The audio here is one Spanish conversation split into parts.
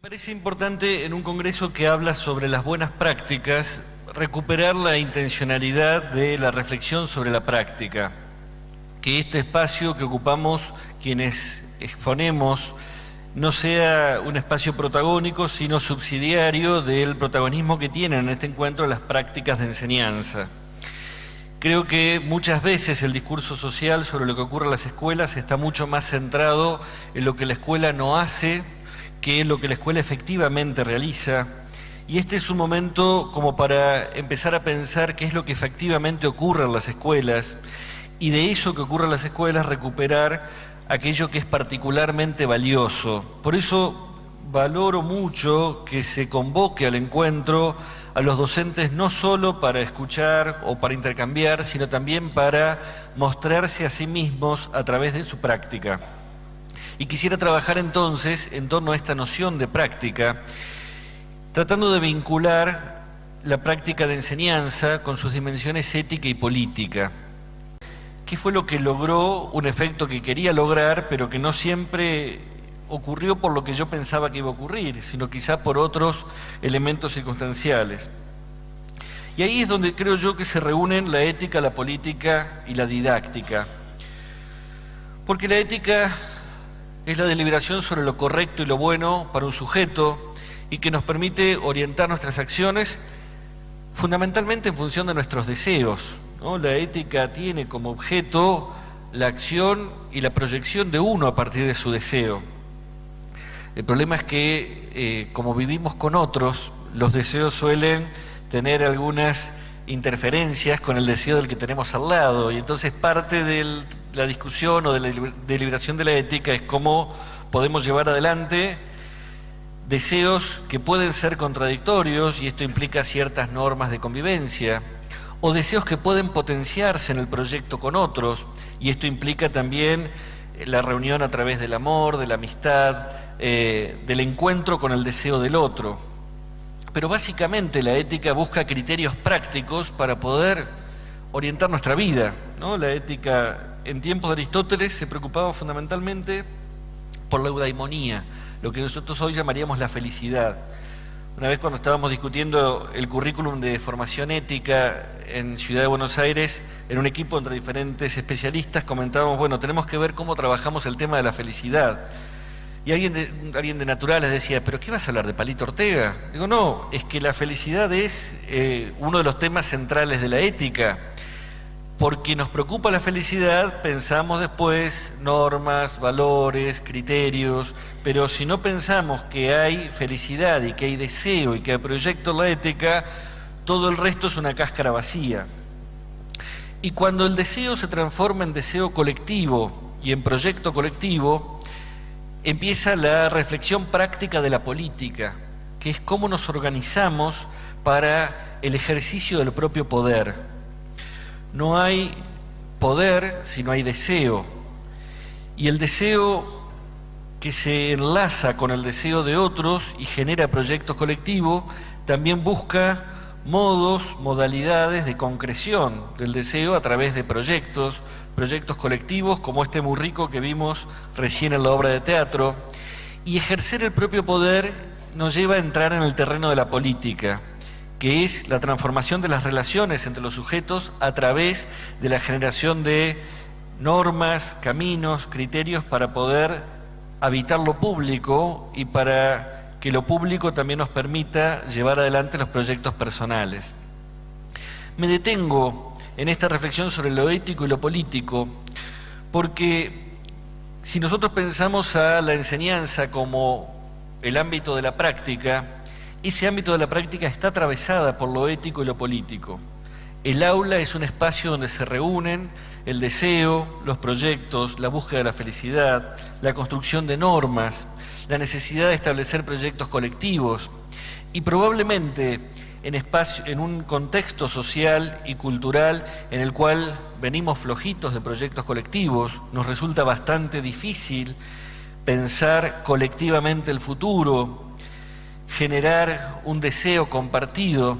Parece importante en un congreso que habla sobre las buenas prácticas recuperar la intencionalidad de la reflexión sobre la práctica, que este espacio que ocupamos quienes exponemos no sea un espacio protagónico, sino subsidiario del protagonismo que tienen en este encuentro las prácticas de enseñanza. Creo que muchas veces el discurso social sobre lo que ocurre en las escuelas está mucho más centrado en lo que la escuela no hace que es lo que la escuela efectivamente realiza, y este es un momento como para empezar a pensar qué es lo que efectivamente ocurre en las escuelas, y de eso que ocurre en las escuelas recuperar aquello que es particularmente valioso. Por eso valoro mucho que se convoque al encuentro a los docentes no solo para escuchar o para intercambiar, sino también para mostrarse a sí mismos a través de su práctica. Y quisiera trabajar entonces en torno a esta noción de práctica, tratando de vincular la práctica de enseñanza con sus dimensiones ética y política. ¿Qué fue lo que logró un efecto que quería lograr, pero que no siempre ocurrió por lo que yo pensaba que iba a ocurrir, sino quizá por otros elementos circunstanciales? Y ahí es donde creo yo que se reúnen la ética, la política y la didáctica. Porque la ética es la deliberación sobre lo correcto y lo bueno para un sujeto y que nos permite orientar nuestras acciones fundamentalmente en función de nuestros deseos, ¿no? La ética tiene como objeto la acción y la proyección de uno a partir de su deseo. El problema es que, como vivimos con otros, los deseos suelen tener algunas interferencias con el deseo del que tenemos al lado, y entonces parte de la discusión o de la deliberación de la ética es cómo podemos llevar adelante deseos que pueden ser contradictorios, y esto implica ciertas normas de convivencia, o deseos que pueden potenciarse en el proyecto con otros, y esto implica también la reunión a través del amor, de la amistad, del encuentro con el deseo del otro. Pero básicamente la ética busca criterios prácticos para poder orientar nuestra vida, ¿no? La ética en tiempos de Aristóteles se preocupaba fundamentalmente por la eudaimonía, lo que nosotros hoy llamaríamos la felicidad. Una vez cuando estábamos discutiendo el currículum de formación ética en Ciudad de Buenos Aires, en un equipo entre diferentes especialistas, comentábamos, bueno, tenemos que ver cómo trabajamos el tema de la felicidad. Y alguien de Naturales decía, ¿pero qué vas a hablar de Palito Ortega? Digo, no, es que la felicidad es uno de los temas centrales de la ética. Porque nos preocupa la felicidad, pensamos después normas, valores, criterios, pero si no pensamos que hay felicidad y que hay deseo y que hay proyecto en la ética, todo el resto es una cáscara vacía. Y cuando el deseo se transforma en deseo colectivo y en proyecto colectivo, empieza la reflexión práctica de la política, que es cómo nos organizamos para el ejercicio del propio poder. No hay poder si no hay deseo, y el deseo que se enlaza con el deseo de otros y genera proyectos colectivos también busca modos, modalidades de concreción del deseo a través de proyectos colectivos como este muy rico que vimos recién en la obra de teatro, y ejercer el propio poder nos lleva a entrar en el terreno de la política, que es la transformación de las relaciones entre los sujetos a través de la generación de normas, caminos, criterios para poder habitar lo público y para que lo público también nos permita llevar adelante los proyectos personales. Me detengo en esta reflexión sobre lo ético y lo político porque si nosotros pensamos a la enseñanza como el ámbito de la práctica, ese ámbito de la práctica está atravesada por lo ético y lo político. El aula es un espacio donde se reúnen el deseo, los proyectos, la búsqueda de la felicidad, la construcción de normas, la necesidad de establecer proyectos colectivos, y probablemente en un contexto social y cultural en el cual venimos flojitos de proyectos colectivos, nos resulta bastante difícil pensar colectivamente el futuro, generar un deseo compartido.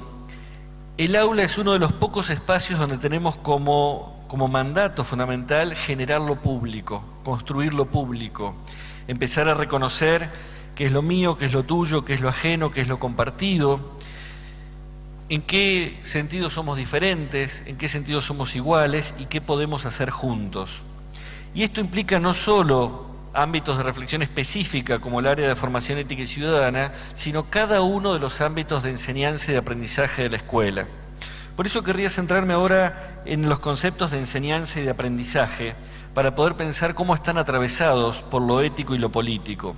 El aula es uno de los pocos espacios donde tenemos como mandato fundamental generar lo público, construir lo público, empezar a reconocer qué es lo mío, qué es lo tuyo, qué es lo ajeno, qué es lo compartido, en qué sentido somos diferentes, en qué sentido somos iguales y qué podemos hacer juntos. Y esto implica no solo ámbitos de reflexión específica como el área de formación ética y ciudadana, sino cada uno de los ámbitos de enseñanza y de aprendizaje de la escuela. Por eso querría centrarme ahora en los conceptos de enseñanza y de aprendizaje, para poder pensar cómo están atravesados por lo ético y lo político.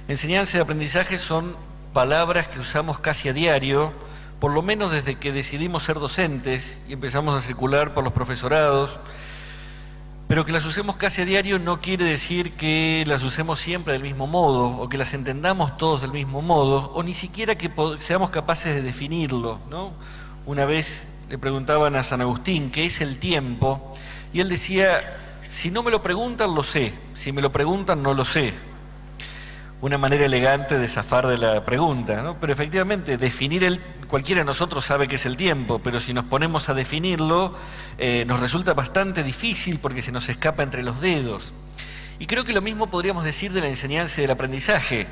Enseñanza y aprendizaje son palabras que usamos casi a diario, por lo menos desde que decidimos ser docentes y empezamos a circular por los profesorados, pero que las usemos casi a diario no quiere decir que las usemos siempre del mismo modo, o que las entendamos todos del mismo modo, o ni siquiera que seamos capaces de definirlo, ¿no? Una vez le preguntaban a San Agustín qué es el tiempo, y él decía, si no me lo preguntan, lo sé, si me lo preguntan, no lo sé. Una manera elegante de zafar de la pregunta, ¿no? Pero efectivamente, cualquiera de nosotros sabe qué es el tiempo, pero si nos ponemos a definirlo, nos resulta bastante difícil porque se nos escapa entre los dedos. Y creo que lo mismo podríamos decir de la enseñanza y del aprendizaje.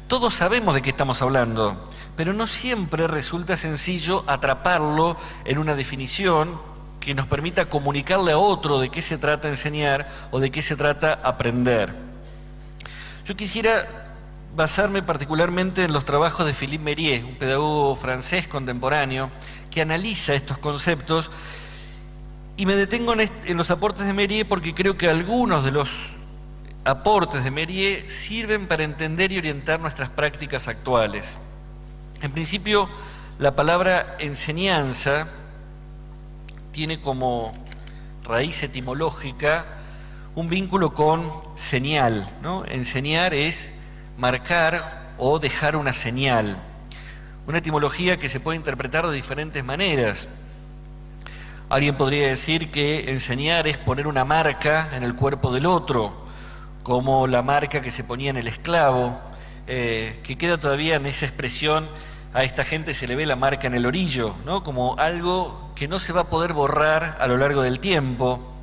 Todos sabemos de qué estamos hablando, pero no siempre resulta sencillo atraparlo en una definición que nos permita comunicarle a otro de qué se trata enseñar o de qué se trata aprender. Yo quisiera basarme particularmente en los trabajos de Philippe Mérier, un pedagogo francés contemporáneo, que analiza estos conceptos, y me detengo en los aportes de Mérier porque creo que algunos de los aportes de Mérier sirven para entender y orientar nuestras prácticas actuales. En principio, la palabra enseñanza tiene como raíz etimológica un vínculo con señal, ¿no? Enseñar es marcar o dejar una señal, una etimología que se puede interpretar de diferentes maneras. Alguien podría decir que enseñar es poner una marca en el cuerpo del otro, como la marca que se ponía en el esclavo, que queda todavía en esa expresión, a esta gente se le ve la marca en el orillo, ¿no? Como algo que no se va a poder borrar a lo largo del tiempo,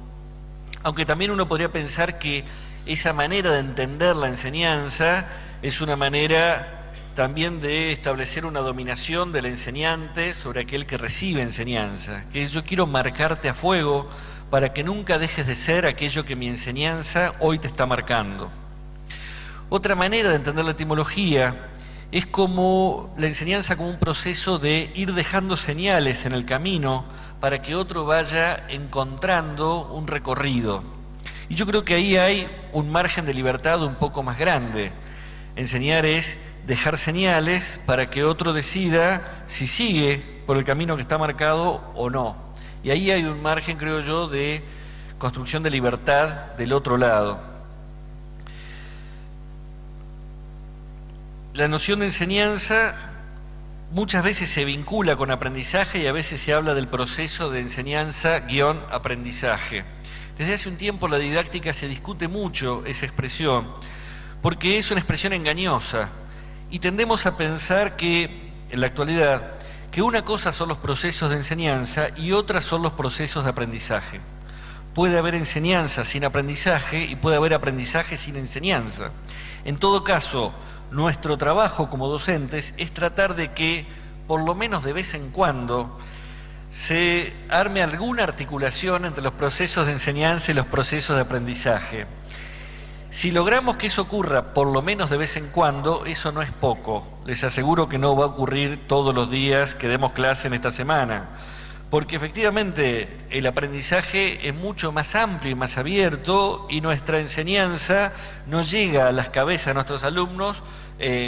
aunque también uno podría pensar que esa manera de entender la enseñanza es una manera también de establecer una dominación del enseñante sobre aquel que recibe enseñanza, que es yo quiero marcarte a fuego para que nunca dejes de ser aquello que mi enseñanza hoy te está marcando. Otra manera de entender la etimología es como la enseñanza como un proceso de ir dejando señales en el camino para que otro vaya encontrando un recorrido. Y yo creo que ahí hay un margen de libertad un poco más grande. Enseñar es dejar señales para que otro decida si sigue por el camino que está marcado o no. Y ahí hay un margen, creo yo, de construcción de libertad del otro lado. La noción de enseñanza muchas veces se vincula con aprendizaje y a veces se habla del proceso de enseñanza-aprendizaje. Desde hace un tiempo la didáctica se discute mucho esa expresión, porque es una expresión engañosa y tendemos a pensar que, en la actualidad, que una cosa son los procesos de enseñanza y otra son los procesos de aprendizaje. Puede haber enseñanza sin aprendizaje y puede haber aprendizaje sin enseñanza. En todo caso, nuestro trabajo como docentes es tratar de que, por lo menos de vez en cuando, se arme alguna articulación entre los procesos de enseñanza y los procesos de aprendizaje. Si logramos que eso ocurra por lo menos de vez en cuando, eso no es poco. Les aseguro que no va a ocurrir todos los días que demos clase en esta semana, porque efectivamente el aprendizaje es mucho más amplio y más abierto y nuestra enseñanza no llega a las cabezas de nuestros alumnos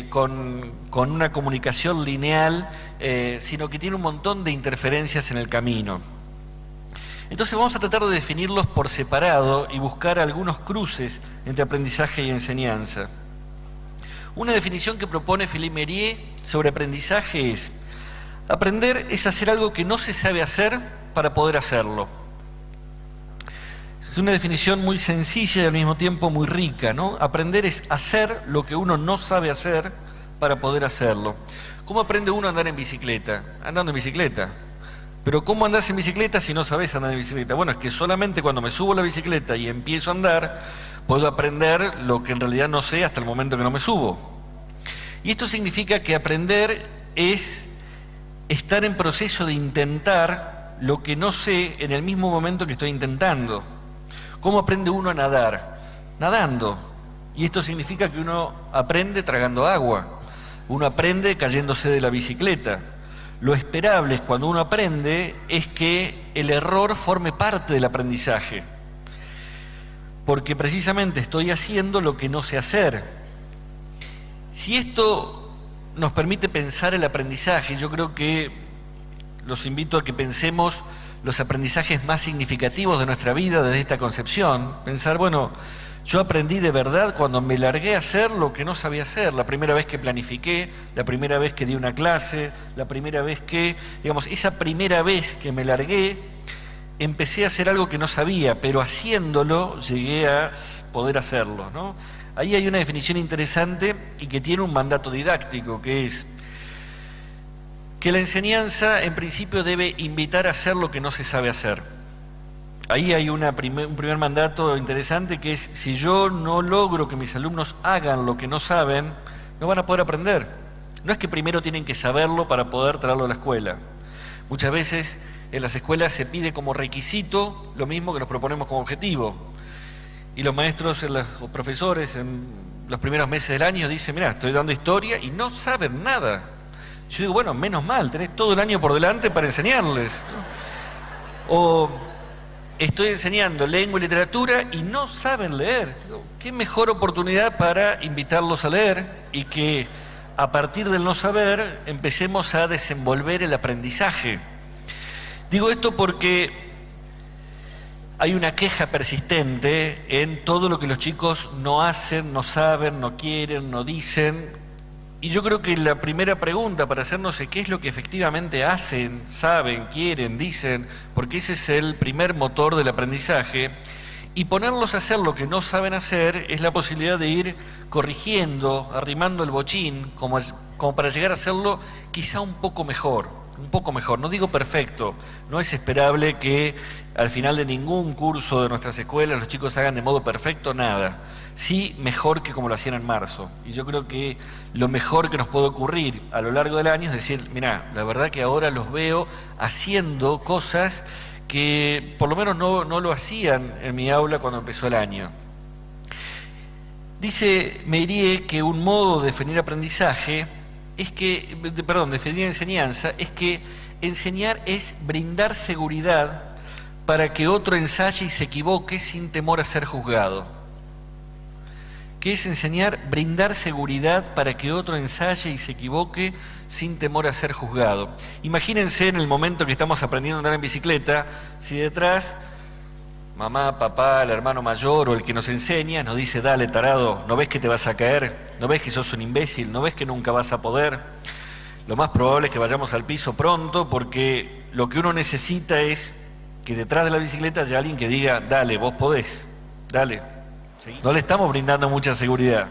con una comunicación lineal, sino que tiene un montón de interferencias en el camino. Entonces vamos a tratar de definirlos por separado y buscar algunos cruces entre aprendizaje y enseñanza. Una definición que propone Philippe Mérier sobre aprendizaje es: aprender es hacer algo que no se sabe hacer para poder hacerlo. Es una definición muy sencilla y al mismo tiempo muy rica, ¿no? Aprender es hacer lo que uno no sabe hacer para poder hacerlo. ¿Cómo aprende uno a andar en bicicleta? Andando en bicicleta. Pero ¿cómo andás en bicicleta si no sabés andar en bicicleta? Bueno, es que solamente cuando me subo a la bicicleta y empiezo a andar, Puedo aprender lo que en realidad no sé hasta el momento que no me subo. Y esto significa que aprender es estar en proceso de intentar lo que no sé en el mismo momento que estoy intentando. ¿Cómo aprende uno a nadar? Nadando. Y esto significa que uno aprende tragando agua. Uno aprende cayéndose de la bicicleta. Lo esperable cuando uno aprende es que el error forme parte del aprendizaje. Porque precisamente estoy haciendo lo que no sé hacer. Si esto nos permite pensar el aprendizaje, yo creo que los invito a que pensemos los aprendizajes más significativos de nuestra vida desde esta concepción. Pensar, bueno, yo aprendí de verdad cuando me largué a hacer lo que no sabía hacer, la primera vez que planifiqué, la primera vez que di una clase, la primera vez que, digamos, esa primera vez que me largué, empecé a hacer algo que no sabía, pero haciéndolo llegué a poder hacerlo, ¿no? Ahí hay una definición interesante y que tiene un mandato didáctico, que es que la enseñanza en principio debe invitar a hacer lo que no se sabe hacer. Ahí hay un primer mandato interesante, que es: si yo no logro que mis alumnos hagan lo que no saben, no van a poder aprender. No es que primero tienen que saberlo para poder traerlo a la escuela. Muchas veces en las escuelas se pide como requisito lo mismo que nos proponemos como objetivo. Y los maestros, los profesores en los primeros meses del año dicen: mira, estoy dando historia y no saben nada. Yo digo, bueno, menos mal, tenés todo el año por delante para enseñarles, ¿no? O estoy enseñando lengua y literatura y no saben leer. ¿Qué mejor oportunidad para invitarlos a leer y que a partir del no saber empecemos a desenvolver el aprendizaje? Digo esto porque hay una queja persistente en todo lo que los chicos no hacen, no saben, no quieren, no dicen. Y yo creo que la primera pregunta para hacernos es: ¿qué es lo que efectivamente hacen, saben, quieren, dicen? Porque ese es el primer motor del aprendizaje. Y ponerlos a hacer lo que no saben hacer es la posibilidad de ir corrigiendo, arrimando el bochín, como para llegar a hacerlo quizá un poco mejor. No digo perfecto. No es esperable que al final de ningún curso de nuestras escuelas los chicos hagan de modo perfecto nada. Sí, mejor que como lo hacían en marzo. Y yo creo que lo mejor que nos puede ocurrir a lo largo del año es decir: mirá, la verdad que ahora los veo haciendo cosas que por lo menos no lo hacían en mi aula cuando empezó el año. Dice Meirie que un modo de definir aprendizaje definir enseñanza es que enseñar es brindar seguridad para que otro ensaye y se equivoque sin temor a ser juzgado. ¿Qué es enseñar? Brindar seguridad para que otro ensaye y se equivoque sin temor a ser juzgado. Imagínense en el momento que estamos aprendiendo a andar en bicicleta, si detrás mamá, papá, el hermano mayor o el que nos enseña nos dice: dale, tarado, ¿no ves que te vas a caer? ¿No ves que sos un imbécil? ¿No ves que nunca vas a poder? Lo más probable es que vayamos al piso pronto, porque lo que uno necesita es que detrás de la bicicleta haya alguien que diga: dale, vos podés, dale. ¿Sí? No le estamos brindando mucha seguridad.